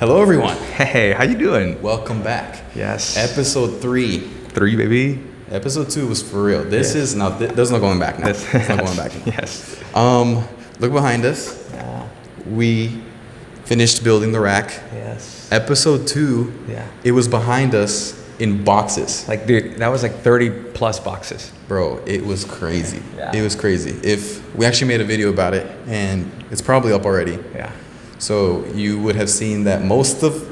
Hello, everyone. Hey, how you doing? Welcome back. Yes. Episode 3. 3, baby. Episode 2 was for real. This is now. There's no going back now. There's no going back now. Yes. Look behind us. Yeah. We finished building the rack. Yes. Episode 2. Yeah. It was behind us in boxes. Like, dude, that was like 30 plus boxes. Bro, it was crazy. Yeah. It was crazy. If we actually made a video about it, and it's probably up already. Yeah. So you would have seen that most of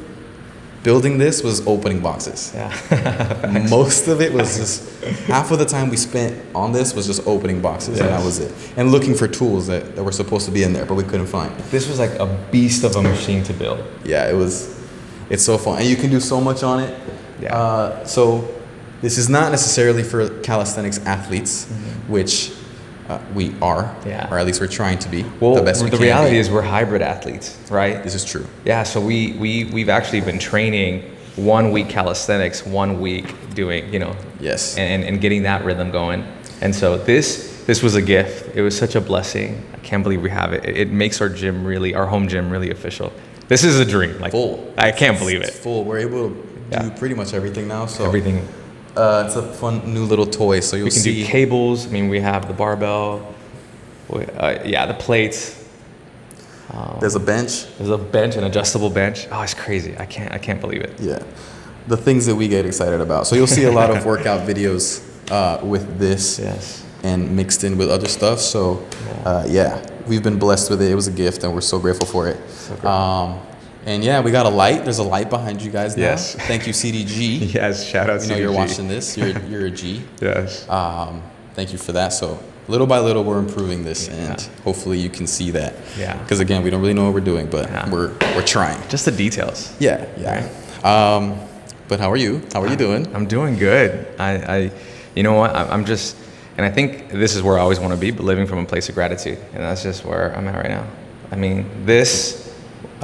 building this was opening boxes. Yeah. Most of it was just, half of the time we spent on this was just opening boxes, and that was it. And looking for tools that were supposed to be in there, but we couldn't find. This was like a beast of a machine to build. Yeah, it's so fun. And you can do so much on it. Yeah. So this is not necessarily for calisthenics athletes, which we are, Yeah. or at least we're trying to be Well, the best we the can reality be. is we're hybrid athletes, right? This is true. Yeah, so we've actually been training 1 week calisthenics, 1 week doing, Yes. and getting that rhythm going. And so this was a gift. It was such a blessing. I can't believe we have it. It makes our home gym really official. This is a dream. Like, Full. I can't believe It's it. full. We're able to do pretty much everything now. So Everything. It's a fun new little toy. So you'll We can see. do cables. I mean, we have the barbell. The plates. There's a bench. There's a bench, an adjustable bench. Oh, it's crazy. I can't believe it. Yeah. The things that we get excited about. So you'll see a lot of workout videos with this. Yes. And mixed in with other stuff. So we've been blessed with it. It was a gift, and we're so grateful for it. So grateful. And yeah, we got a light. There's a light behind you guys now. Yes. Thank you, CDG. Yes. Shout out. You know you're watching this. You're a G. Yes. Thank you for that. So little by little, we're improving this, and hopefully you can see that. Yeah. Because again, we don't really know what we're doing, but we're trying. Just the details. Yeah. Right. But how are you? How are you doing? I'm doing good. You know what? I'm just, and I think this is where I always want to be, but living from a place of gratitude, and that's just where I'm at right now. I mean,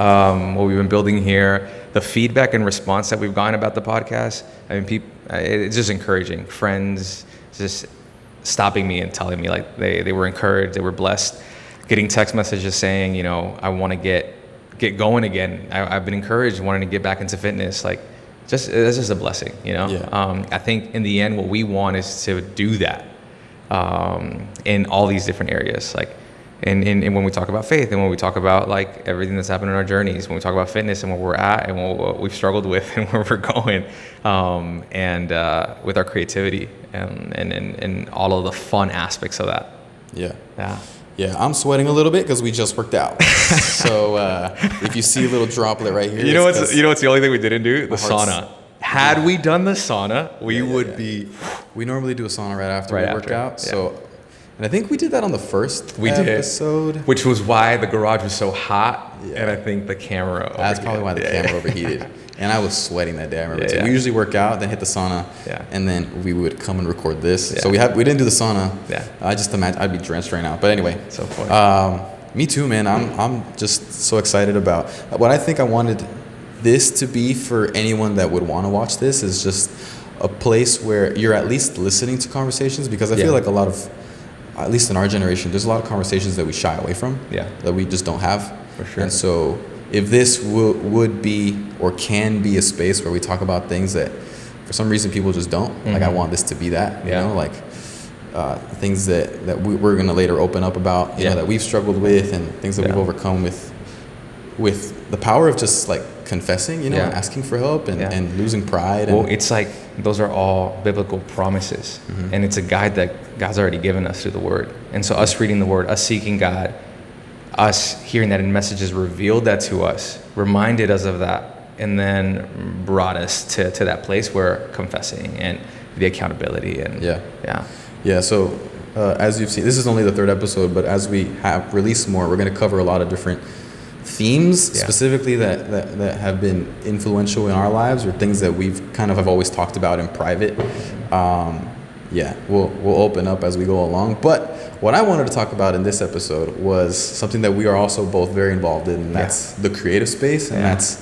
what we've been building here, the feedback and response that we've gotten about the podcast. I mean, it's just encouraging. Friends just stopping me and telling me like they were encouraged, they were blessed. Getting text messages saying, I want to get going again. I've been encouraged, wanting to get back into fitness. Like, it's just a blessing, Yeah. I think in the end, what we want is to do that in all these different areas. Like, and when we talk about faith, and when we talk about like everything that's happened in our journeys, when we talk about fitness and where we're at and what we've struggled with and where we're going, and with our creativity and all of the fun aspects of that. Yeah, I'm sweating a little bit because we just worked out. So if you see a little droplet right here, you know what's the only thing we didn't do? The sauna. Had Yeah. we done the sauna, we would be. We normally do a sauna right after Right we work after, out. yeah. So, and I think we did that on the first We did. episode. Which was why the garage was so hot, Yeah. and I think the camera overheated. That's probably why the camera overheated. And I was sweating that day. I remember. Yeah, too. yeah. We usually work out, then hit the sauna, Yeah. and then we would come and record this. Yeah. So we didn't do the sauna. Yeah. I just imagine I'd be drenched right now. But anyway, So funny. me too, man. I'm just so excited about what I think I wanted this to be for anyone that would want to watch this is just a place where you're at least listening to conversations, because I feel like a lot of, at least in our generation, there's a lot of conversations that we shy away from, that we just don't have. For sure. And so if this would be or can be a space where we talk about things that for some reason people just don't, like I want this to be that, you know, like things that we're going to later open up about, you know, that we've struggled with, and things that we've overcome with the power of just like confessing, and asking for help and losing pride. Well, it's like those are all biblical promises, and it's a guide that God's already given us through the Word. And so us reading the Word, us seeking God, us hearing that in messages revealed that to us, reminded us of that, and then brought us to that place where confessing and the accountability and So as you've seen, this is only the 3rd episode, but as we have released more, we're going to cover a lot of different themes specifically that have been influential in our lives, or things that we've kind of have always talked about in private. We'll open up as we go along. But what I wanted to talk about in this episode was something that we are also both very involved in, and that's the creative space, and that's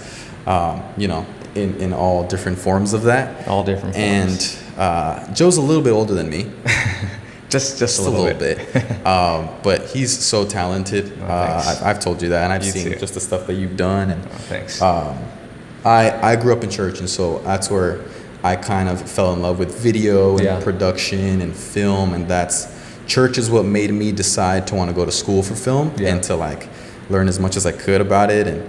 in all different forms of that. All different forms. And Joe's a little bit older than me. Just a little bit. But he's so talented. I've told you that, and I've You seen too. just the stuff that you've done. And Thanks. I grew up in church, and so that's where I kind of fell in love with video and production and film, and church is what made me decide to want to go to school for film and to like learn as much as I could about it,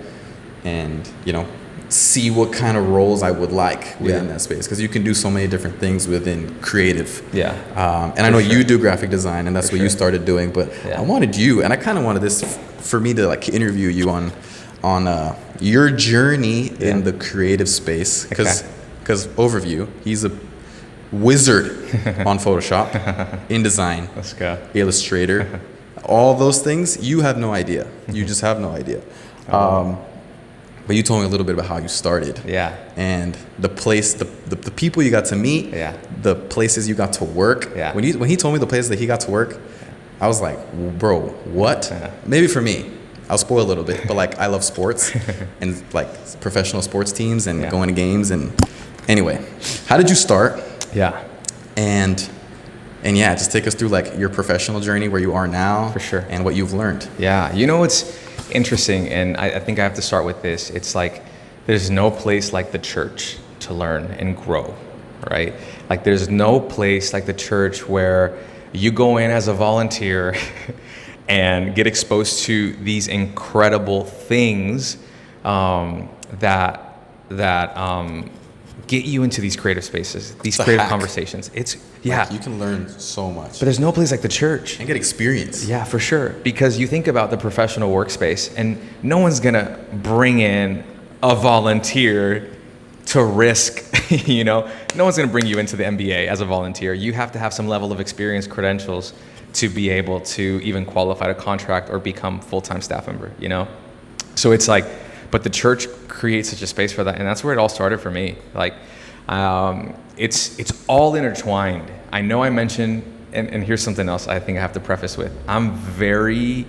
and you know, see what kind of roles I would like within that space, because you can do so many different things within creative. And I know you do graphic design, and that's what you started doing, but I wanted you, and I kind of wanted this for me to like interview you on your journey in the creative space, because overview, he's a wizard on Photoshop, InDesign, Let's go. Illustrator, all those things. You have no idea. You just have no idea. But you told me a little bit about how you started. And the place, the people you got to meet, the places you got to work. When he told me the places that he got to work, I was like, bro, what? Maybe for me, I'll spoil a little bit, but like I love sports and like professional sports teams and going to games. And anyway, how did you start? And yeah, just take us through like your professional journey, where you are now, for sure, and what you've learned. You know what's interesting, and I think I have to start with this. It's like there's no place like the church to learn and grow, right? Like there's no place like the church where you go in as a volunteer and get exposed to these incredible things that get you into these creative spaces, these creative conversations. It's like you can learn so much. But there's no place like the church. And get experience. Yeah, for sure. Because you think about the professional workspace, and no one's gonna bring in a volunteer to risk, you know, no one's gonna bring you into the NBA as a volunteer. You have to have some level of experience, credentials to be able to even qualify to contract or become full-time staff member, you know? So it's like, but the church creates such a space for that, and that's where it all started for me. Like, it's all intertwined. I know I mentioned, and here's something else I think I have to preface with. I'm very,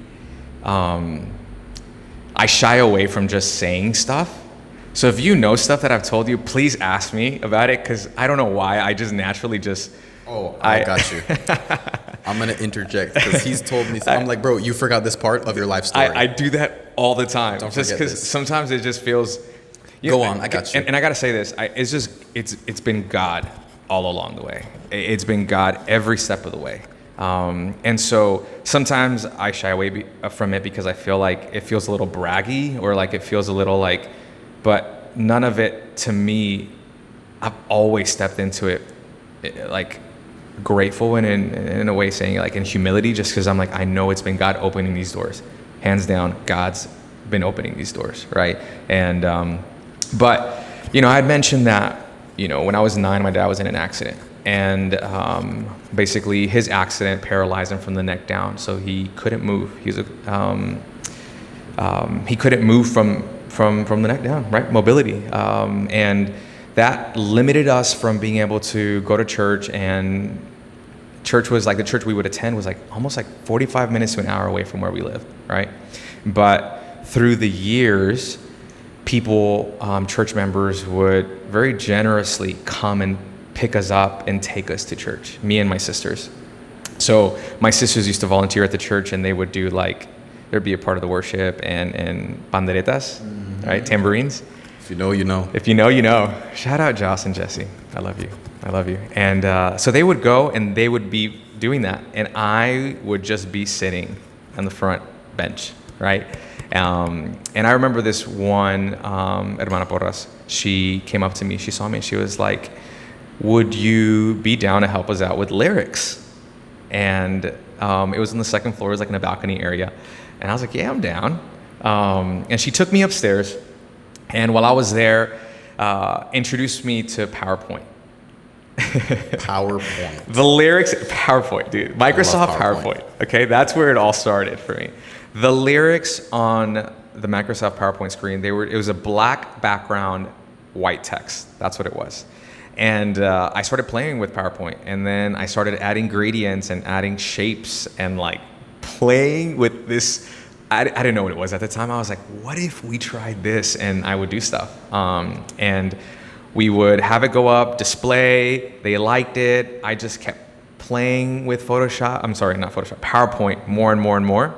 I shy away from just saying stuff. So if you know stuff that I've told you, please ask me about it, because I don't know why, I just naturally just... Oh, I got you. I'm going to interject, because he's told me, I'm like, bro, you forgot this part of your life story. I do that all the time. Don't just because sometimes it just feels... Go on, I got you. And I got to say this, it's been God all along the way. It's been God every step of the way. And so sometimes I shy away from it because I feel like it feels a little braggy, or like it feels a little like, but none of it to me, I've always stepped into it like grateful and in a way saying like in humility, just because I'm like, I know it's been God opening these doors. Hands down, God's been opening these doors, right? And, but, you know, I had mentioned that, you know, when I was 9, my dad was in an accident. And basically his accident paralyzed him from the neck down, so he couldn't move. He couldn't move from the neck down, right? Mobility. And that limited us from being able to go to church, and church was like, the church we would attend was like almost like 45 minutes to an hour away from where we lived, right? But through the years, people, church members would very generously come and pick us up and take us to church, me and my sisters. So my sisters used to volunteer at the church, and they would do like, there'd be a part of the worship and panderetas, right? Tambourines. If you know, you know. If you know, you know. Shout out Joss and Jesse. I love you. I love you. And so they would go and they would be doing that. And I would just be sitting on the front bench, right? And I remember this one, Hermana Porras, she came up to me, she saw me, and she was like, would you be down to help us out with lyrics? And it was on the second floor, it was like in a balcony area. And I was like, yeah, I'm down. And she took me upstairs, and while I was there, introduced me to PowerPoint. PowerPoint. The lyrics, PowerPoint, dude. Microsoft PowerPoint. Okay, that's where it all started for me. The lyrics on the Microsoft PowerPoint screen, it was a black background, white text. That's what it was. And I started playing with PowerPoint, and then I started adding gradients and adding shapes and like playing with this. I didn't know what it was at the time. I was like, what if we tried this? And I would do stuff. And we would have it go up, display. They liked it. I just kept playing with Photoshop. I'm sorry, not Photoshop, PowerPoint more and more and more.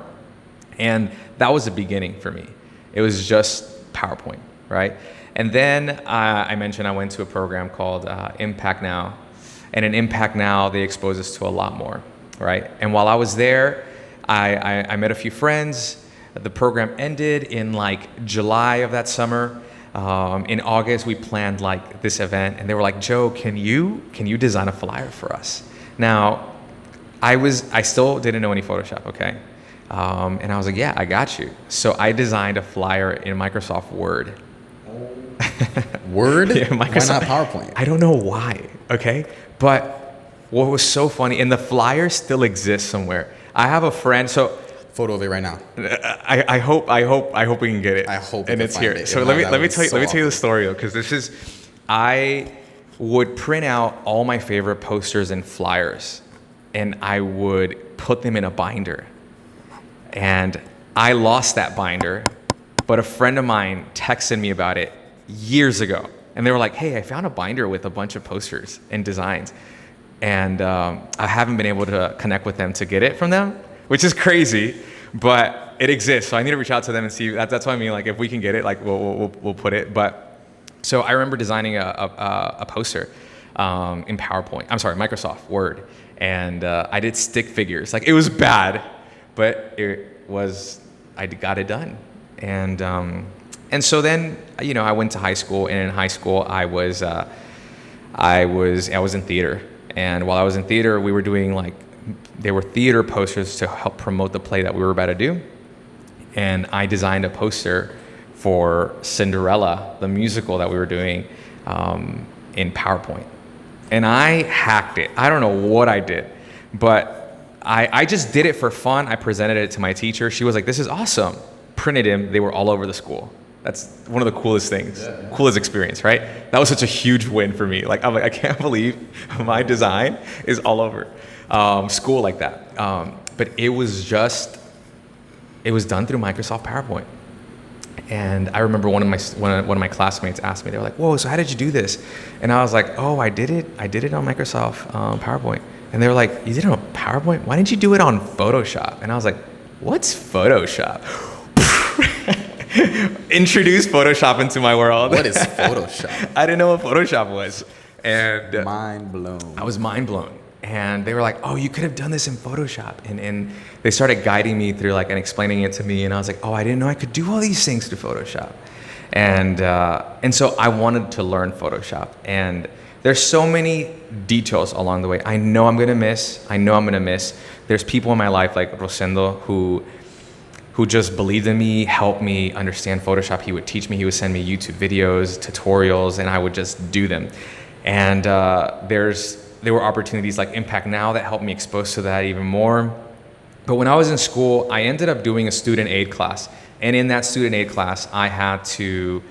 And that was the beginning for me. It was just PowerPoint, right? And then I mentioned I went to a program called Impact Now. And in Impact Now, they expose us to a lot more, right? And while I was there, I met a few friends. The program ended in like July of that summer. In August, we planned like this event, and they were like, "Joe, can you design a flyer for us?" Now, I still didn't know any Photoshop, okay? And I was like, "Yeah, I got you." So I designed a flyer in Microsoft Word. Word? Yeah, Microsoft. Why not PowerPoint? I don't know why, okay? But what was so funny, and the flyer still exists somewhere. I have a friend, so Photo of it right now. I hope we can get it. I hope and we it's can here. find it. So If let not, me that tell you would be so the story though, because I would print out all my favorite posters and flyers, and I would put them in a binder. And I lost that binder, but a friend of mine texted me about it years ago, and they were like, "Hey, I found a binder with a bunch of posters and designs," and I haven't been able to connect with them to get it from them, which is crazy, but it exists. So I need to reach out to them and see. That's what I mean. Like, if we can get it, like we'll put it. But so I remember designing a poster in PowerPoint. I'm sorry, Microsoft Word, and I did stick figures. Like, it was bad, but I got it done. And so then, you know, I went to high school, and in high school I was in theater. And while I was in theater, we were doing there were theater posters to help promote the play that we were about to do. And I designed a poster for Cinderella, the musical that we were doing, in PowerPoint. And I hacked it. I don't know what I did, but I just did it for fun. I presented it to my teacher. She was like, "This is awesome." Printed them. They were all over the school. That's one of the coolest things, coolest experience, right? That was such a huge win for me. Like, I'm like, I can't believe my design is all over school like that. But it was done through Microsoft PowerPoint. And I remember one of my classmates asked me, they were like, "Whoa, so how did you do this?" And I was like, "Oh, I did it on Microsoft PowerPoint." And they were like, "You did it on PowerPoint? Why didn't you do it on Photoshop?" And I was like, "What's Photoshop?" Introduce Photoshop into my world. What is Photoshop? I didn't know what Photoshop was. And mind blown. I was mind blown. And they were like, "Oh, you could have done this in Photoshop." And they started guiding me through and explaining it to me. And I was like, "Oh, I didn't know I could do all these things through Photoshop." And so I wanted to learn Photoshop. And there's so many details along the way. I know I'm gonna miss. There's people in my life like Rosendo who just believed in me, helped me understand Photoshop. He would teach me, he would send me YouTube videos, tutorials, and I would just do them. And there were opportunities like Impact Now that helped me expose to that even more. But when I was in school, I ended up doing a student aid class. And in that student aid class, I had to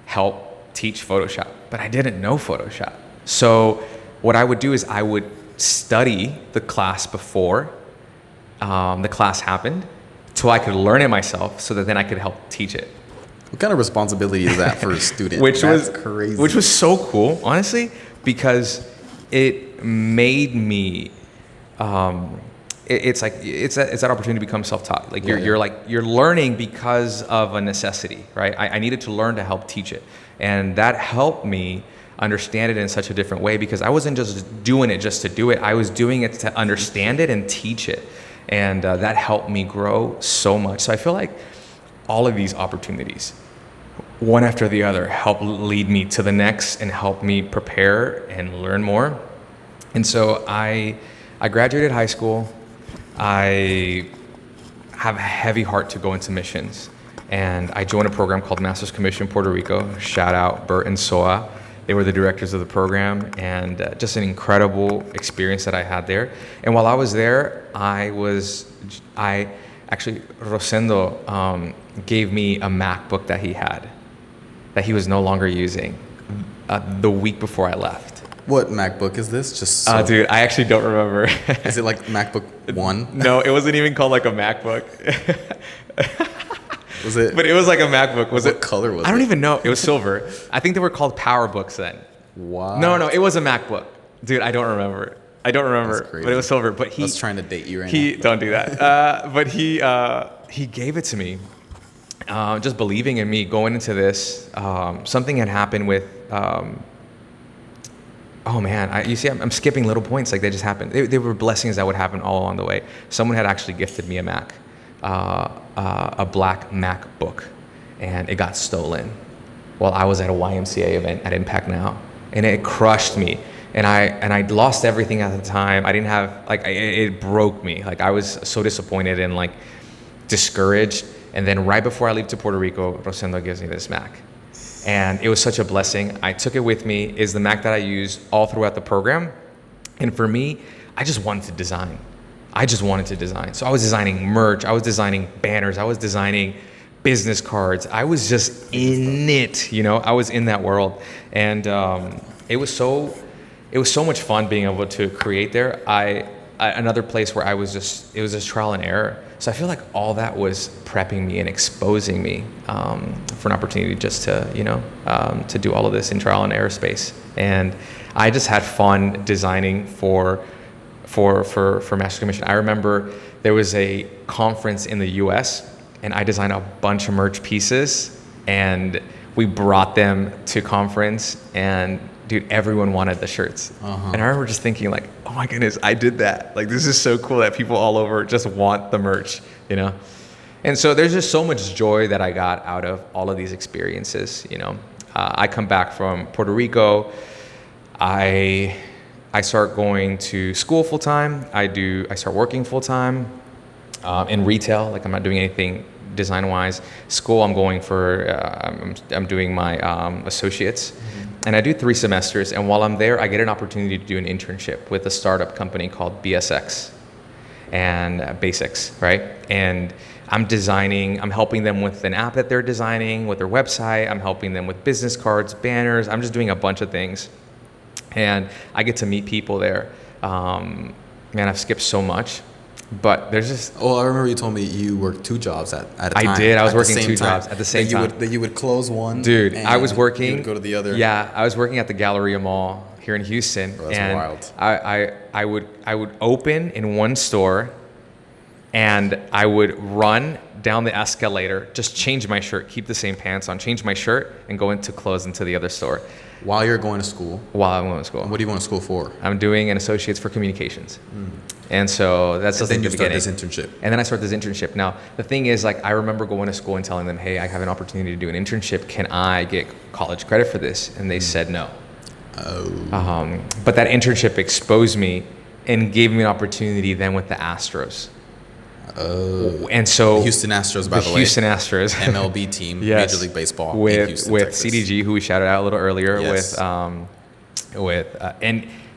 help teach Photoshop, but I didn't know Photoshop. So what I would do is I would study the class before the class happened, so I could learn it myself, so that then I could help teach it. What kind of responsibility is that for a student? Which That's was crazy. Which was so cool, honestly, because it made me. It's that opportunity to become self-taught. Like you're learning because of a necessity, right? I needed to learn to help teach it, and that helped me understand it in such a different way, because I wasn't just doing it just to do it. I was doing it to understand it and teach it. And that helped me grow so much. So I feel like all of these opportunities, one after the other, help lead me to the next and help me prepare and learn more. And so I graduated high school. I have a heavy heart to go into missions. And I joined a program called Master's Commission Puerto Rico. Shout out Bert and Soa. They were the directors of the program, and just an incredible experience that I had there. And while I was there, Rosendo gave me a MacBook that he had, that he was no longer using, the week before I left. What MacBook is this? Dude, I actually don't remember. Is it like MacBook 1? No, it wasn't even called like a MacBook. Was it? But it was like a MacBook. What color was it? I don't even know. It was silver. I think they were called PowerBooks then. Wow. No, it was a MacBook. Dude, I don't remember. I don't remember, That's crazy. but it was silver. But I was trying to date you right he now. don't do that. But he gave it to me, just believing in me going into this. Something had happened with. Oh man, you see, I'm skipping little points like they just happened. They were blessings that would happen all along the way. Someone had actually gifted me a Mac, a black MacBook, and it got stolen while I was at a YMCA event at Impact Now, and it crushed me. And I lost everything at the time. I didn't have it broke me. Like I was so disappointed and like discouraged. And then right before I leave to Puerto Rico, Rosendo gives me this Mac. And it was such a blessing. I took it with me. It's the Mac that I use all throughout the program. And for me, I just wanted to design. So I was designing merch. I was designing banners. I was designing business cards. I was just in it, I was in that world. And it was so much fun being able to create there. Another place where it was just trial and error. So I feel like all that was prepping me and exposing me for an opportunity just to, to do all of this in trial and error space. And I just had fun designing for Master Commission. I remember there was a conference in the US and I designed a bunch of merch pieces and we brought them to conference and dude, everyone wanted the shirts. And I remember just thinking like, oh my goodness, I did that. Like, this is so cool that people all over just want the merch, And so there's just so much joy that I got out of all of these experiences, I come back from Puerto Rico. I start going to school full time. I start working full time in retail. Like I'm not doing anything design wise. School, I'm going for, I'm doing my associates. And I do 3 semesters, and while I'm there, I get an opportunity to do an internship with a startup company called BSX and Basics, right? And I'm helping them with an app that they're designing, with their website. I'm helping them with business cards, banners. I'm just doing a bunch of things. And I get to meet people there. Man, I've skipped so much. But there's just... Oh, I remember you told me you worked 2 jobs at a time. I did. I was working 2 jobs at the same time. That you would close one. Dude, I was working... You would go to the other. Yeah, I was working at the Galleria Mall here in Houston. Bro, that's and wild. I would open in one store and I would run down the escalator, just change my shirt, keep the same pants on, change my shirt, and go into close into the other store. While you're going to school? While I'm going to school. What are you going to school for? I'm doing an associate's for communications. And so that's just the beginning. And then you start this internship. And then I start this internship. Now, the thing is, like, I remember going to school and telling them, hey, I have an opportunity to do an internship. Can I get college credit for this? And they said no. Oh. But that internship exposed me and gave me an opportunity then with the Astros. Oh. And so... The Houston Astros, by the way. Houston Astros. MLB team, yes. Major League Baseball with, in Houston, with Texas. CDG, who we shouted out a little earlier, yes. and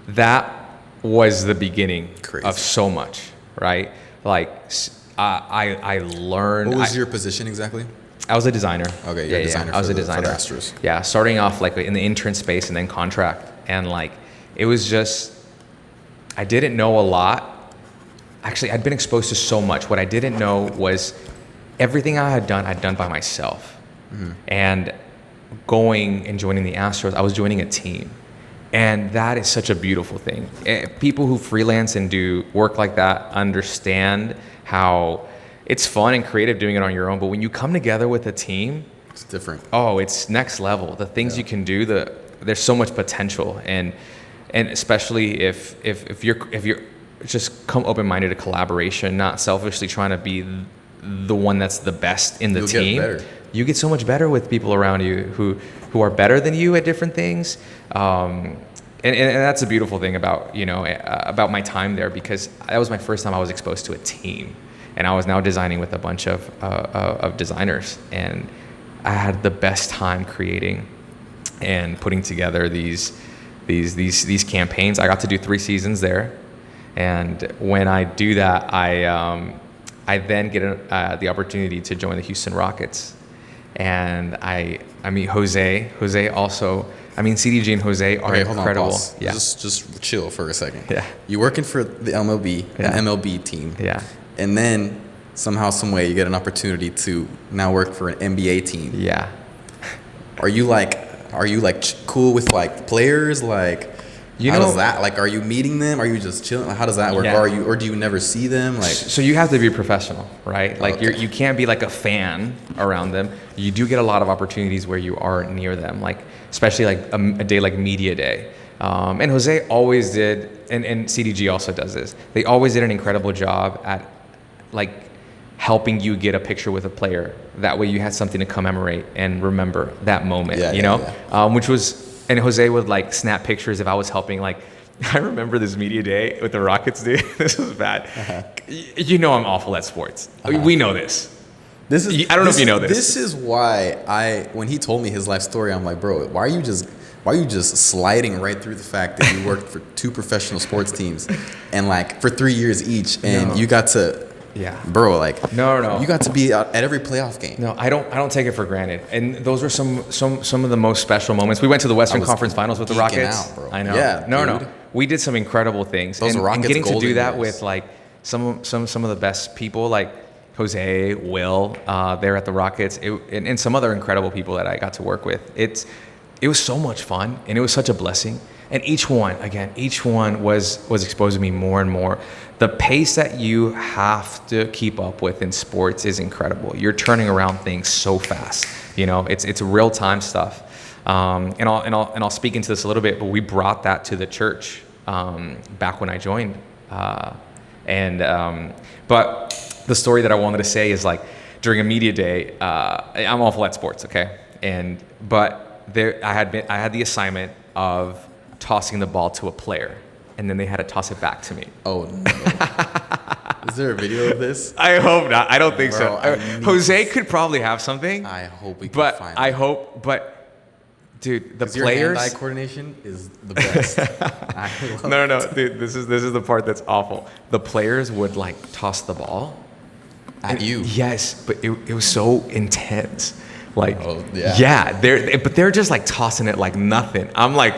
that was the beginning Crazy. Of so much, right? Like, I learned... What was your position exactly? I was a designer. Okay, you're a designer. I was a designer. For the Astros. Yeah, starting off like in the intern space and then contract. And like, it was just... I didn't know a lot. Actually, I'd been exposed to so much. What I didn't know was everything I'd done by myself. And going and joining the Astros, I was joining a team. And that is such a beautiful thing. People who freelance and do work like that understand how it's fun and creative doing it on your own. But when you come together with a team, it's different. Oh, it's next level. The things you can do, there's so much potential. And especially if you're just come open-minded to collaboration, not selfishly trying to be the one that's the best in the team. Get better. You get so much better with people around you who are better than you at different things. And that's a beautiful thing about my time there, because that was my first time I was exposed to a team, and I was now designing with a bunch of designers, and I had the best time creating and putting together these campaigns. I got to do 3 seasons there. And when I do that, I then get the opportunity to join the Houston Rockets, and I meet Jose. Jose also. I mean, CDG and Jose are incredible. Hold on, pause. Yeah. Just chill for a second. Yeah. You're working for the MLB, an MLB team. Yeah. And then somehow, some way, you get an opportunity to now work for an NBA team. Yeah. Are you like cool with like players? Like, How does that, like, are you meeting them? Are you just chilling? How does that work? Yeah. Or do you never see them? Like, so you have to be professional, right? Like you can't be like a fan around them. You do get a lot of opportunities where you are near them, like especially like a day like media day. And Jose always did, and CDG also does this. They always did an incredible job at like helping you get a picture with a player. That way you had something to commemorate and remember that moment, which was. And Jose would like snap pictures if I was helping. Like, I remember this media day with the Rockets, dude. This was bad. You know I'm awful at sports. We know this. I don't know if you know this. This is why when he told me his life story, I'm like, bro, why are you just sliding right through the fact that you worked for 2 professional sports teams and like for 3 years each, and you got to. Yeah, bro, like no, you got to be out at every playoff game. No, I don't take it for granted. And those were some of the most special moments. We went to the Western Conference Finals with the Rockets. Out, bro. I know. Yeah, no. We did some incredible things. Those Rockets and getting to do that years. with like some of the best people, like Jose, Will, there at the Rockets, and some other incredible people that I got to work with. It was so much fun, and it was such a blessing. And each one was exposing me more and more. The pace that you have to keep up with in sports is incredible. You're turning around things so fast. You know, it's real time stuff. And I'll speak into this a little bit, but we brought that to the church back when I joined. But the story that I wanted to say is like during a media day, I'm awful at sports, okay? But I had the assignment of tossing the ball to a player, and then they had to toss it back to me. Oh no. Is there a video of this? I hope not. I don't think so. Jose could probably have something. I hope we can find it. But dude, the players. Your hand-eye coordination is the best. No, dude, this is the part that's awful. The players would like toss the ball at you. Yes, but it was so intense. Like, yeah, they're just like tossing it like nothing. I'm like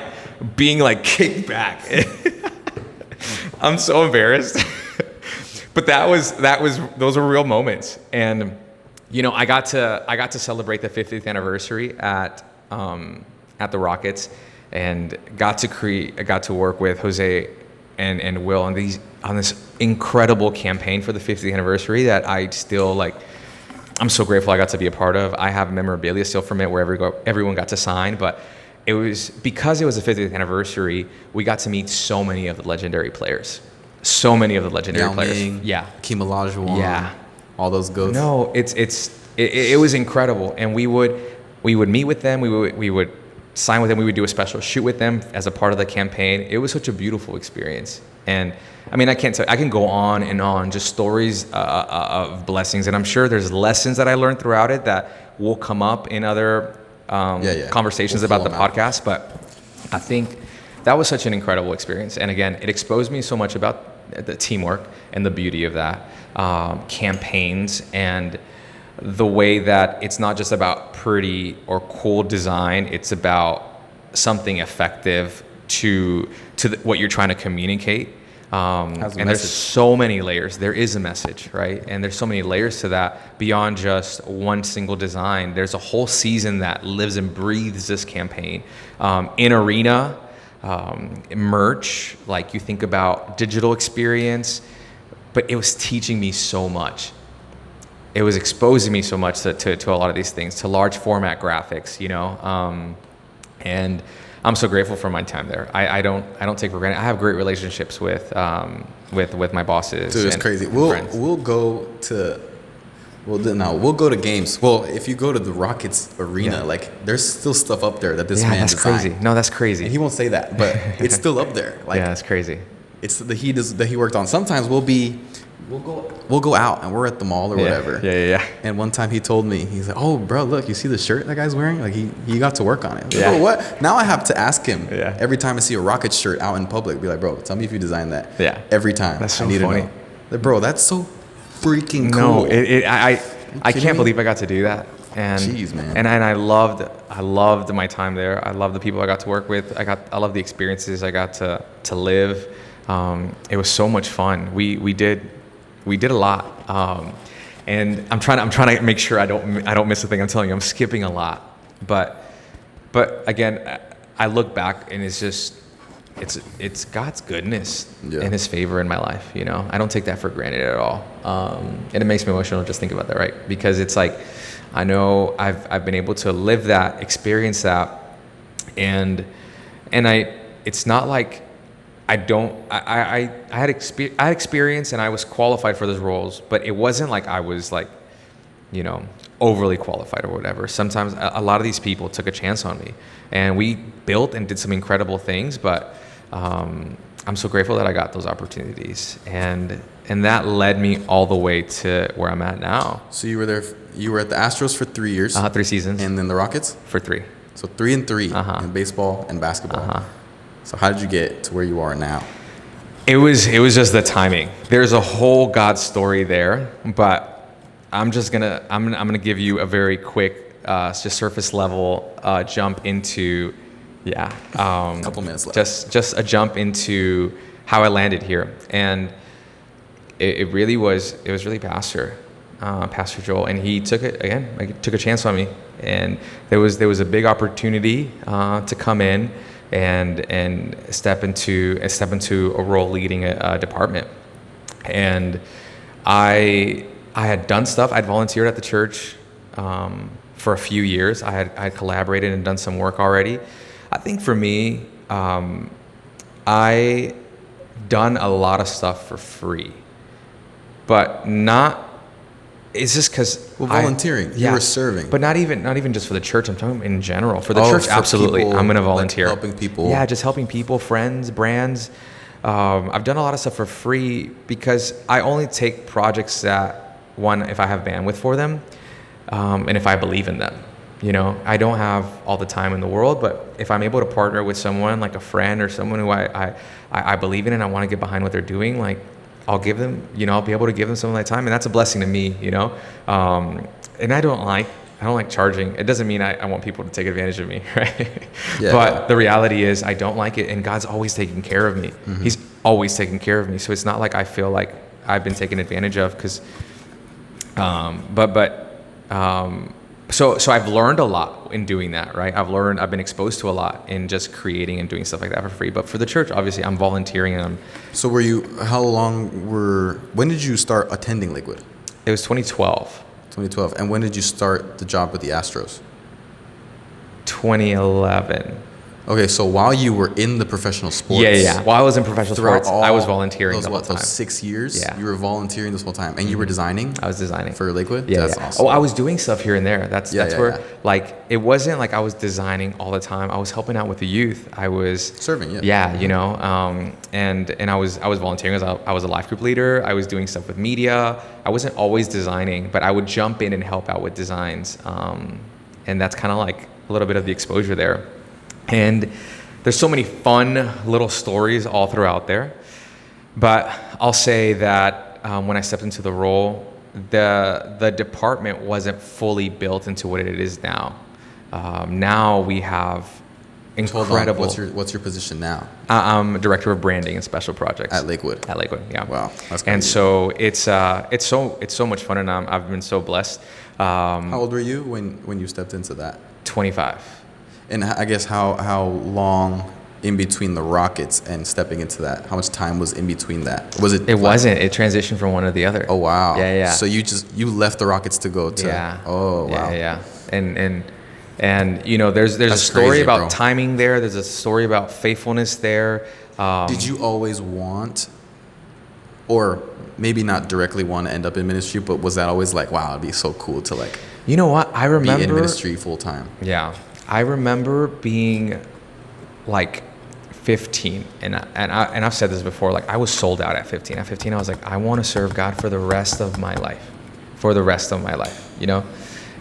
being like kicked back. I'm so embarrassed. But those were real moments. And you know, I got to celebrate the 50th anniversary at the Rockets, and got to work with Jose and Will on this incredible campaign for the 50th anniversary that I still like. I'm so grateful I got to be a part of. I have memorabilia still from it where everyone got to sign, but it was because it was the 50th anniversary, we got to meet so many of the legendary players. So many of the legendary players. Yeah. Hakeem Olajuwon. Yeah. All those goats. No, it was incredible. And we would meet with them, we would sign with them, we would do a special shoot with them as a part of the campaign. It was such a beautiful experience. And I mean, I can go on and on, just stories of blessings. And I'm sure there's lessons that I learned throughout it that will come up in other conversations about the podcast. But I think that was such an incredible experience. And again, it exposed me so much about the teamwork and the beauty of that, campaigns, and the way that it's not just about pretty or cool design. It's about something effective to what you're trying to communicate. And there's so many layers. There is a message, right? And there's so many layers to that beyond just one single design. There's a whole season that lives and breathes this campaign. In arena, merch, like you think about digital experience, but it was teaching me so much. It was exposing me so much to a lot of these things, to large format graphics, you know, and I'm so grateful for my time there. I don't take for granted. I have great relationships with my bosses. Dude, it's crazy. We'll go to games. Well, if you go to the Rockets arena, like there's still stuff up there that this man designed. Crazy. No, that's crazy. And he won't say that, but it's still up there. Like, yeah, that's crazy. It's the heat that he worked on. Sometimes we'll go out and we're at the mall or whatever. Yeah. And one time he told me, he's like, "Oh, bro, look, you see the shirt that guy's wearing? Like he got to work on it." Like, bro, what? Now I have to ask him every time I see a Rocket shirt out in public. Be like, "Bro, tell me if you designed that." Yeah. Every time. That's so funny. To know. Like, bro, that's so freaking cool. No, I can't believe I got to do that. And jeez, man. And I loved my time there. I love the people I got to work with. I love the experiences I got to live. It was so much fun. We did a lot. And I'm trying to make sure I don't miss a thing. I'm telling you, I'm skipping a lot. But again, I look back and it's just it's God's goodness Yeah. and His favor in my life. You know, I don't take that for granted at all. And it makes me emotional just think about that, right? Because it's like, I know I've been able to live that, experience that, and it's not like I had experience and I was qualified for those roles, but it wasn't like I was like, you know, overly qualified or whatever. Sometimes a lot of these people took a chance on me, and we built and did some incredible things, but I'm so grateful that I got those opportunities, and that led me all the way to where I'm at now. So you were at the Astros for 3 years. 3 seasons. And then the Rockets? For 3. So 3 and 3 in baseball and basketball. So how did you get to where you are now? It was just the timing. There's a whole God story there, but I'm gonna give you a very quick, just surface level jump into, Couple minutes left. Just a jump into how I landed here, and it was really Pastor Joel, and he took a chance on me, and there was a big opportunity to come in and step into a role leading a department, and I had done stuff. I'd volunteered at the church for a few years. I had collaborated and done some work already. I think for me, I done a lot of stuff for free, but not. It's just because volunteering. You were serving, but not even just for the church. I'm talking in general for the church. For Absolutely, people, I'm going to volunteer. Like helping people. Yeah, just helping people, friends, brands. I've done a lot of stuff for free because I only take projects that, one, if I have bandwidth for them, and if I believe in them. You know, I don't have all the time in the world, but if I'm able to partner with someone like a friend or someone who I believe in and I want to get behind what they're doing, like I'll give them, you know, I'll be able to give them some of my time, and that's a blessing to me, you know. And I don't like charging. It doesn't mean I want people to take advantage of me, right? Yeah. But the reality is I don't like it, and God's always taking care of me. Mm-hmm. He's always taking care of me. So it's not like I feel like I've been taken advantage of, because, so I've learned a lot in doing that, right? I've been exposed to a lot in just creating and doing stuff like that for free. But for the church, obviously, I'm volunteering and So when did you start attending Lakewood? It was 2012. 2012. And when did you start the job with the Astros? 2011. Okay, so while you were in the professional sports. Yeah. While I was in professional sports, I was volunteering the whole time. Those 6 years? Yeah. You were volunteering this whole time. And you were designing? I was designing. For Lakewood? Yeah. That's awesome. Oh, I was doing stuff here and there. That's where, yeah. like, it wasn't like I was designing all the time. I was helping out with the youth. I was serving, yeah. Yeah, you know, and I was volunteering. I was a life group leader. I was doing stuff with media. I wasn't always designing, but I would jump in and help out with designs. And that's kind of like a little bit of the exposure there. And there's so many fun little stories all throughout there. But I'll say that when I stepped into the role, the department wasn't fully built into what it is now. Now we have incredible. Hold on. What's your position now? I'm director of branding and special projects at Lakewood. At Lakewood, yeah. Wow, that's and so it's so much fun, and I've been so blessed. How old were you when you stepped into that? 25. And I guess how long in between the Rockets and stepping into that? How much time was in between that? Was it? It wasn't. It transitioned from one to the other. Oh wow. Yeah. So you left the Rockets to go to. Yeah. Oh wow. Yeah. And you know, there's a story crazy, about bro. timing there. There's a story about faithfulness there. Did you always want, or maybe not directly want to end up in ministry, but was that always like, wow, it'd be so cool to like. You know what? I remember be in ministry full time. Yeah. I remember being like 15, and I've said this before, like I was sold out at 15. At 15, I was like, I want to serve God for the rest of my life, you know?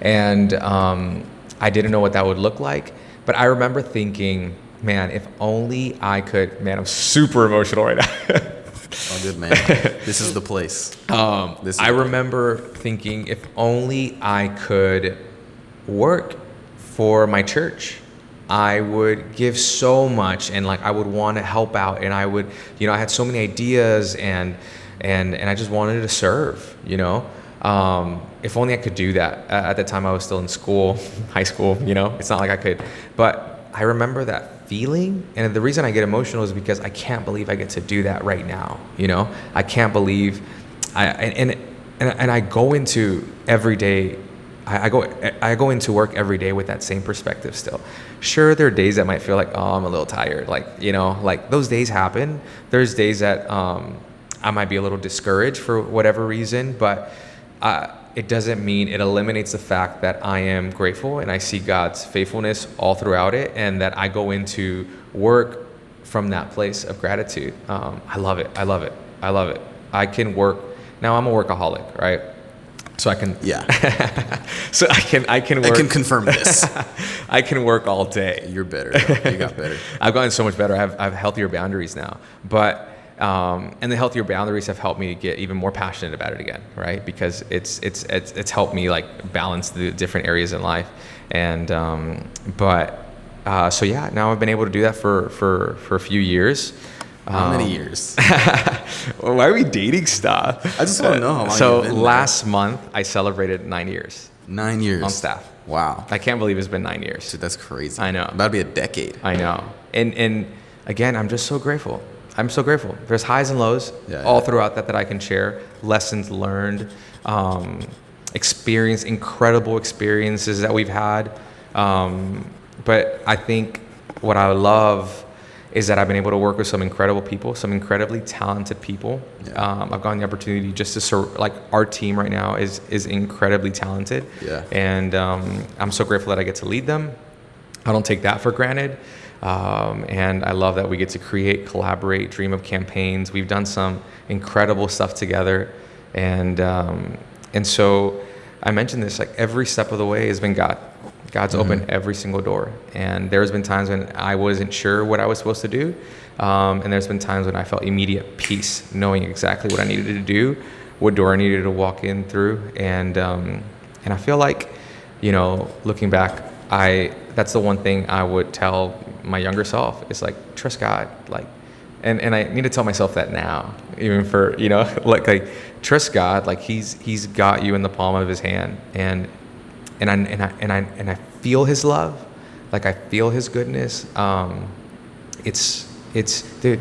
And I didn't know what that would look like, but I remember thinking, man, if only I could, man, I'm super emotional right now. Oh, good man. This is the place. I remember thinking, if only I could work for my church, I would give so much, and like I would want to help out, and I would, you know, I had so many ideas, and I just wanted to serve, you know. If only I could do that. At the time I was still in school, high school, you know. It's not like I could, but I remember that feeling, and the reason I get emotional is because I can't believe I get to do that right now. I can't believe and I go into every day. I go into work every day with that same perspective still. Sure, there are days that might feel like, oh, I'm a little tired. Like those days happen. There's days that I might be a little discouraged for whatever reason, but it doesn't mean it eliminates the fact that I am grateful and I see God's faithfulness all throughout it, and that I go into work from that place of gratitude. I love it. I love it. I love it. I can work. Now I'm a workaholic, right? So I can, so I can work. I can confirm this. I can work all day. You're better. You got better. I've gotten so much better. I have healthier boundaries now, but and the healthier boundaries have helped me get even more passionate about it again, right? Because it's helped me like balance the different areas in life, and so yeah, now I've been able to do that for a few years. How many years? Why are we dating stuff? I just want to know how long So you've been last month I celebrated 9 years. 9 years on staff. Wow, I can't believe it's been 9 years. Dude, that's crazy. I know. About to be a decade. I know. And again, I'm just so grateful. I'm so grateful. There's highs and lows all throughout that I can share. Lessons learned, incredible experiences that we've had. But I think what I love is that I've been able to work with some incredible people, some incredibly talented people. Yeah. I've gotten the opportunity just to like our team right now is incredibly talented. Yeah. And I'm so grateful that I get to lead them. I don't take that for granted. And I love that we get to create, collaborate, dream of campaigns. We've done some incredible stuff together. And so I mentioned this, like every step of the way has been God. God's opened every single door. And there's been times when I wasn't sure what I was supposed to do. And there's been times when I felt immediate peace, knowing exactly what I needed to do, what door I needed to walk in through. And I feel like, looking back, that's the one thing I would tell my younger self is like, trust God. Like, and I need to tell myself that now, even for, like trust God. Like he's got you in the palm of his hand. And I feel his love, like I feel his goodness. It's dude,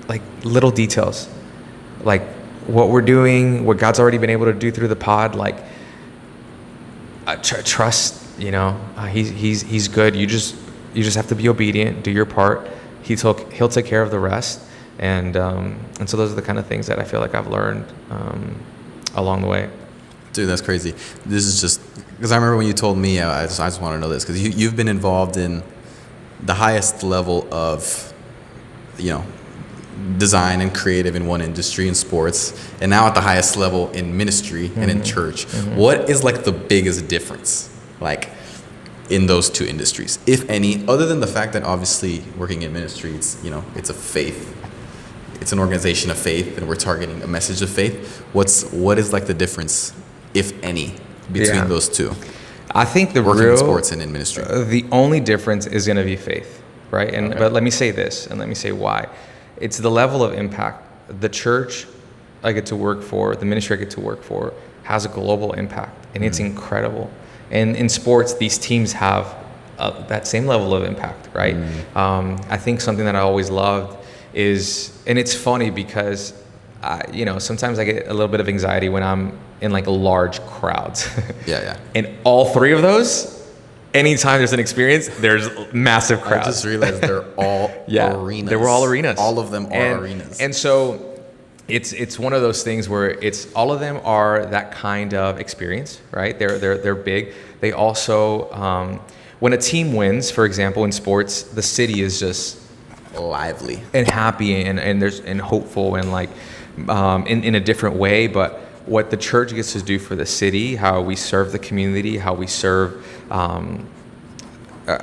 like little details, like what we're doing, what God's already been able to do through the pod. Like trust, he's good. You just have to be obedient, do your part. He'll take care of the rest. And so those are the kind of things that I feel like I've learned along the way. Dude, that's crazy. This is just because I remember when you told me. I just want to know this because you've been involved in the highest level of, design and creative in one industry in sports, and now at the highest level in ministry and in church. What is like the biggest difference, like in those two industries, if any, other than the fact that obviously working in ministry, it's a faith. It's an organization of faith, and we're targeting a message of faith. What is like the difference, if any, between those two? I think working in sports and in ministry. The only difference is going to be faith, right? But let me say this, and let me say why. It's the level of impact. The church I get to work for, the ministry I get to work for, has a global impact, and it's incredible. And in sports, these teams have that same level of impact, right? I think something that I always loved is, and it's funny because sometimes I get a little bit of anxiety when I'm in like large crowds. Yeah. And all three of those, anytime there's an experience, there's massive crowds. I just realized they're all arenas. They were all arenas. All of them are arenas. And so it's one of those things where it's all of them are that kind of experience, right? They're big. They also when a team wins, for example, in sports, the city is just lively and happy and hopeful and like in a different way. But what the church gets to do for the city, how we serve the community, how we serve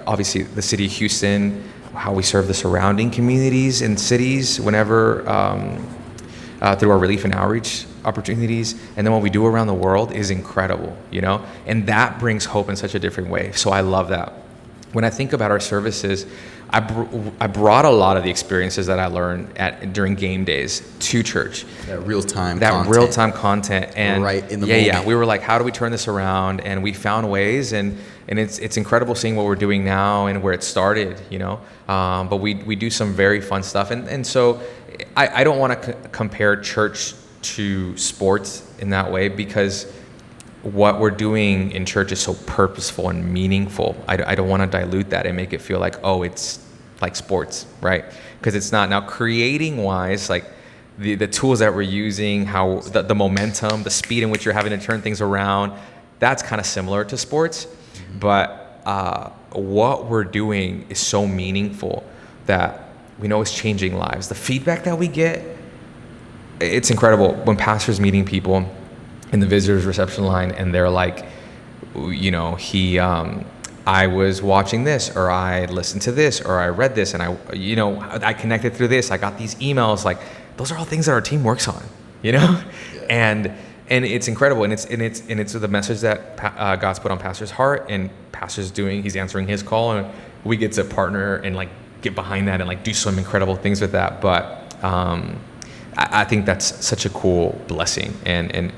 obviously the city of Houston, how we serve the surrounding communities and cities whenever through our relief and outreach opportunities, and then what we do around the world is incredible, and that brings hope in such a different way. So I love that. when I think about our services, I brought a lot of the experiences that I learned during game days to church. That real-time content. And right in the moment. Yeah. We were like, how do we turn this around? And we found ways, and it's incredible seeing what we're doing now and where it started, But we do some very fun stuff. And so I don't want to compare church to sports in that way, because what we're doing in church is so purposeful and meaningful. I don't want to dilute that and make it feel like, oh, it's like sports, right? Because it's not. Now, creating wise, like the tools that we're using, how the momentum, the speed in which you're having to turn things around, that's kind of similar to sports. Mm-hmm. But what we're doing is so meaningful that we know it's changing lives. The feedback that we get, it's incredible. When pastors meeting people in the visitors reception line, and they're like, I was watching this, or I listened to this, or I read this, and I connected through this. I got these emails. Like, those are all things that our team works on, Yeah. And it's incredible, and it's the message that God's put on pastor's heart, and pastor's he's answering his call, and we get to partner and like get behind that and like do some incredible things with that. But I think that's such a cool blessing, and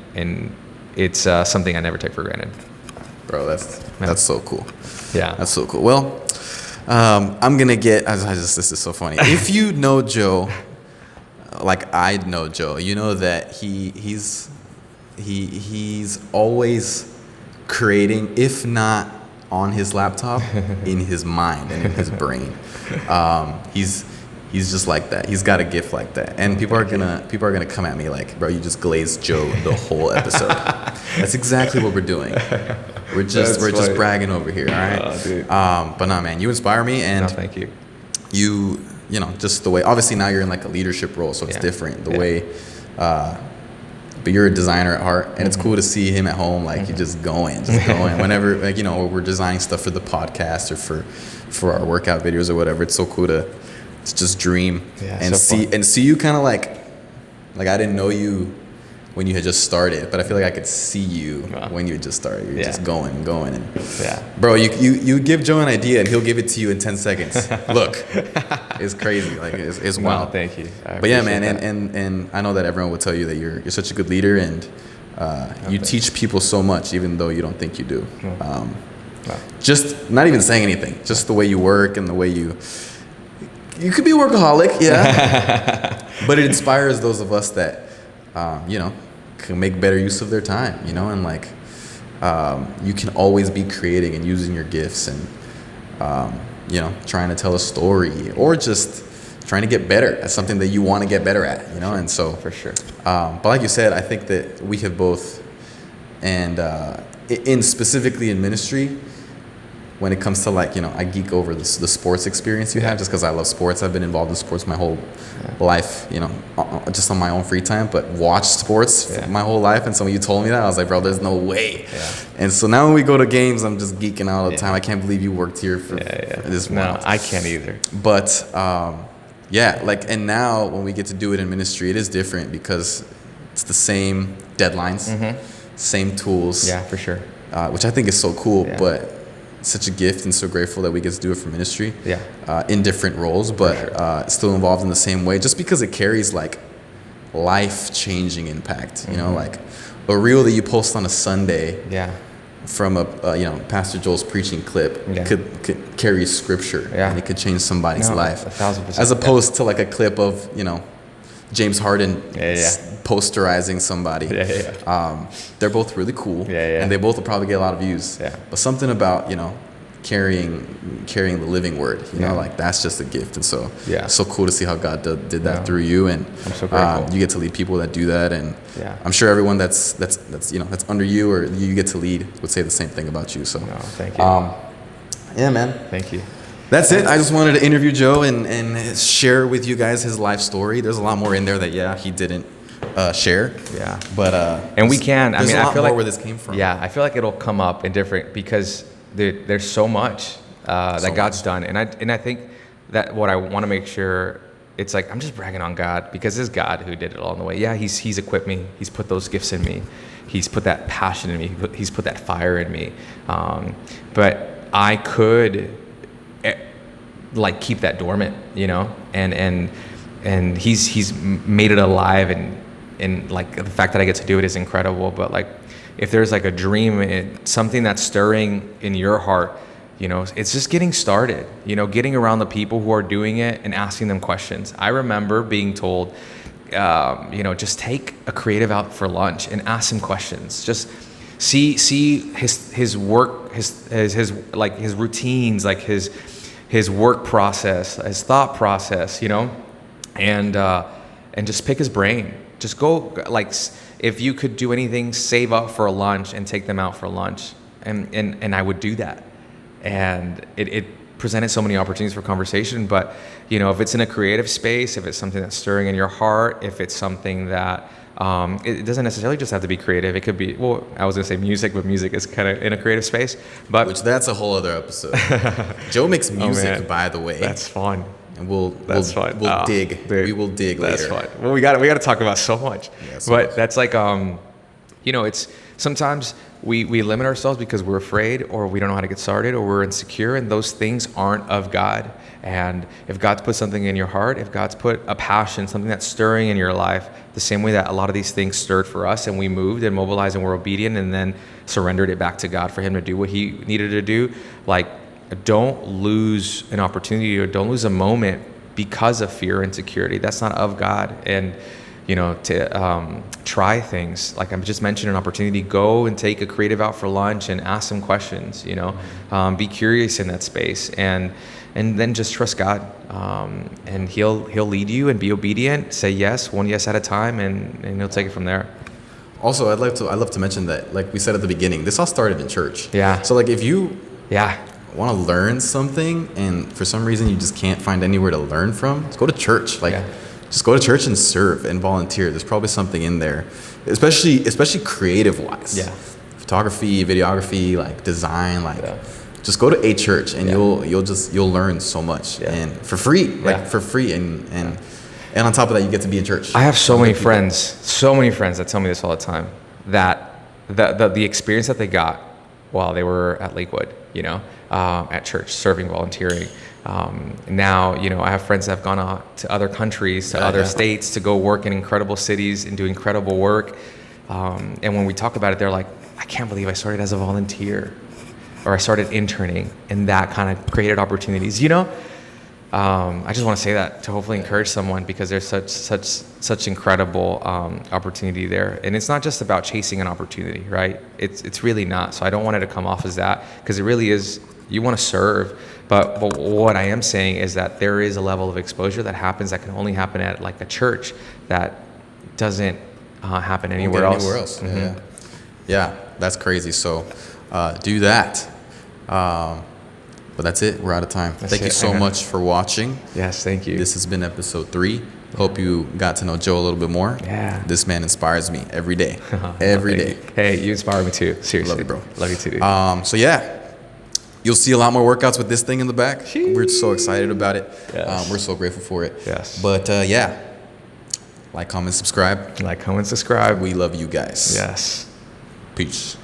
it's something I never take for granted. Bro, that's so cool. Yeah, that's so cool. Well, I'm gonna get. This is so funny. If you know Joe, like I know Joe, you know that he's always creating, if not on his laptop, in his mind and in his brain. He's just like that. He's got a gift like that. And people are gonna come at me like, bro, you just glazed Joe the whole episode. That's exactly what we're doing. We're just bragging over here, all right? Oh, dude. But no, man, you inspire me, and thank you. You know, just the way. Obviously, now you're in like a leadership role, so it's different. The way. But you're a designer at heart, and it's cool to see him at home, like you just going. Whenever, like, we're designing stuff for the podcast or for our workout videos or whatever. It's so cool to just dream and see you kind of like I didn't know you when you had just started, but I feel like I could see you when you had just started. You're just going, and bro, you give Joe an idea and he'll give it to you in 10 seconds. Look, it's crazy, like it's wild. Thank you. But yeah, man, and I know that everyone will tell you that you're such a good leader, and you teach people so much, even though you don't think you do. Just not even saying anything, just the way you work and the way you could be a workaholic, but it inspires those of us that can make better use of their time, and like you can always be creating and using your gifts, and trying to tell a story, or just trying to get better at something that you want to get better at, and so for sure. But like you said, I think that we have both, and specifically in ministry, when it comes to like, I geek over the sports experience you have, just because I love sports. I've been involved in sports my whole life, just on my own free time, but watched sports my whole life. And so when you told me that, I was like, bro, there's no way. And so now when we go to games, I'm just geeking out all the time. I can't believe you worked here for this month. No, I can't either. But and now when we get to do it in ministry, it is different because it's the same deadlines, same tools. Yeah, for sure. Which I think is so cool, but such a gift, and so grateful that we get to do it for ministry in different roles, but still involved in the same way, just because it carries like life-changing impact. Like a reel that you post on a Sunday from a Pastor Joel's preaching clip could carry scripture, and it could change somebody's life 1,000%, as opposed to like a clip of James Harden posterizing somebody. They're both really cool, and they both will probably get a lot of views. But something about carrying the living word, like that's just a gift, and so so cool to see how God did that through you, and I'm so grateful. You get to lead people that do that, and I'm sure everyone that's that's under you or you get to lead would say the same thing about you. So thank you. Yeah, man. Thank you. That's it. I just wanted to interview Joe and share with you guys his life story. There's a lot more in there that he didn't share. But and we can. I mean, I feel like where this came from. I feel like it'll come up in different, because there's so much that God's done, and I think that what I want to make sure, it's like I'm just bragging on God, because it's God who did it all in the way. He's equipped me. He's put those gifts in me. He's put that passion in me. He's put that fire in me. But I could like keep that dormant, you know, and he's made it alive, and like the fact that I get to do it is incredible. But like, if there's like a dream, something that's stirring in your heart, you know, it's just getting started, you know, getting around the people who are doing it and asking them questions. I remember being told, you know, just take a creative out for lunch and ask him questions. Just see his work, his like his routines, like his work process, his thought process, you know, and just pick his brain. Just go, like, if you could do anything, save up for a lunch and take them out for lunch, and I would do that. And it presented so many opportunities for conversation. But, you know, if it's in a creative space, if it's something that's stirring in your heart, if it's something that, it doesn't necessarily just have to be creative. It could be, well, I was going to say music, but music is kind of in a creative space. But which that's a whole other episode. Joe makes music, by the way. That's fun. And we'll dig. Dude, we will dig that's later. That's fun. Well, we got to talk about so much. Yeah, but that's like, you know, it's sometimes we limit ourselves because we're afraid, or we don't know how to get started, or we're insecure, and those things aren't of God. And if God's put something in your heart, if God's put a passion, something that's stirring in your life, the same way that a lot of these things stirred for us, and we moved and mobilized and were obedient and then surrendered it back to God for him to do what he needed to do, like, don't lose an opportunity or don't lose a moment because of fear and insecurity. That's not of God. And, you know, to try things, like I just mentioned, an opportunity, go and take a creative out for lunch and ask some questions, you know, be curious in that space, and then just trust God, and he'll lead you, and be obedient, say yes, one yes at a time, and he'll take it from there. Also, I'd love to mention that, like we said at the beginning, this all started in church. Yeah. So like, if you want to learn something and for some reason you just can't find anywhere to learn from, just go to church. Like, just go to church and serve and volunteer. There's probably something in there, especially creative wise. Yeah. Photography, videography, like design, like just go to a church and you'll learn so much, and for free, and on top of that, you get to be in church. I have so many friends that tell me this all the time, that the experience that they got while they were at Lakewood, you know, at church, serving, volunteering. Now, you know, I have friends that have gone out to other countries, to other states, to go work in incredible cities and do incredible work. And when we talk about it, they're like, I can't believe I started as a volunteer, or I started interning, and that kind of created opportunities, you know? I just want to say that to hopefully encourage someone, because there's such incredible opportunity there. And it's not just about chasing an opportunity, right? It's really not. So I don't want it to come off as that, because it really is, you want to serve. But what I am saying is that there is a level of exposure that happens that can only happen at like a church, that doesn't happen anywhere else. Mm-hmm. Yeah, that's crazy. So do that. But that's it. We're out of time. Thank you so much for watching. Yes, thank you. This has been episode 3. Hope you got to know Joe a little bit more. Yeah. This man inspires me every day. Every day. Hey, you inspire me too. Seriously. Love you, bro. Love you too, dude. So yeah, you'll see a lot more workouts with this thing in the back. Jeez. We're so excited about it. Yes. We're so grateful for it. Yes. But yeah, like, comment, subscribe. Like, comment, subscribe. We love you guys. Yes. Peace.